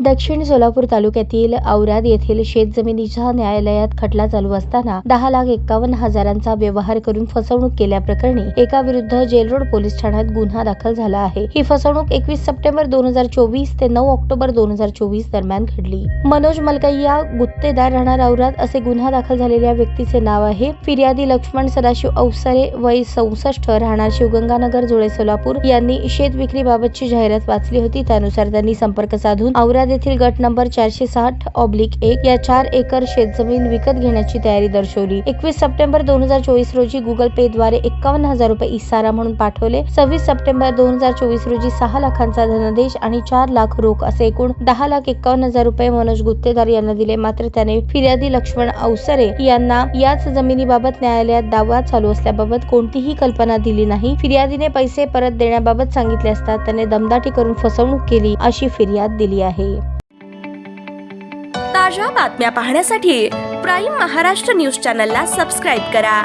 दक्षिण सोलापूर तालुक्यातील औराद येथील शेतजमिनीच्या न्यायालयात खटला चालू असताना 10,51,000चा व्यवहार करून फसवणूक केल्याप्रकरणी एका विरुद्ध जेलरोड पोलीस ठाण्यात गुन्हा दाखल झाला आहे। ही फसवणूक 21 सप्टेंबर 2024 ते 9 ऑक्टोबर 2024 दरम्यान घडली। मनोज मलकैया गुत्तेदार राहणार औराद असे गुन्हा दाखल झालेल्या व्यक्तीचे नाव आहे। फिर्यादी लक्ष्मण सदाशिव अवसरे वय 64 राहणार शिवगंगानगर जुळे सोलापूर यांनी शेत विक्रीबाबतची जाहिरात वाचली होती। त्यानुसार त्यांनी संपर्क साधून औराद येथील गट नंबर 460/1 या 4 एकर शेतजमीन विकत घेण्याची तयारी दर्शवली। 21 सप्टेंबर 2024 रोजी गुगल पे द्वारे 51,000 रुपये इसारा म्हणून पाठवले। 26 सप्टेंबर 2024 रोजी 6 लाखांचा धनादेश आणि 4 लाख रोख असे एकूण 10,51,000 रुपये मनोज गुत्तेदार यांना दिले। मात्र त्याने फिर्यादी लक्ष्मण अवसरे यांना याच जमिनीबाबत न्यायालयात दावा चालू असल्याबाबत कोणतीही कल्पना दिली नाही। फिर्यादीने पैसे परत देण्याबाबत सांगितले असता त्याने दमदाटी करून फसवणूक केली अशी फिर्याद दिली आहे। ताज्या बातम्या पाहण्यासाठी प्राईम महाराष्ट्र न्यूज चॅनलला सबस्क्राईब करा।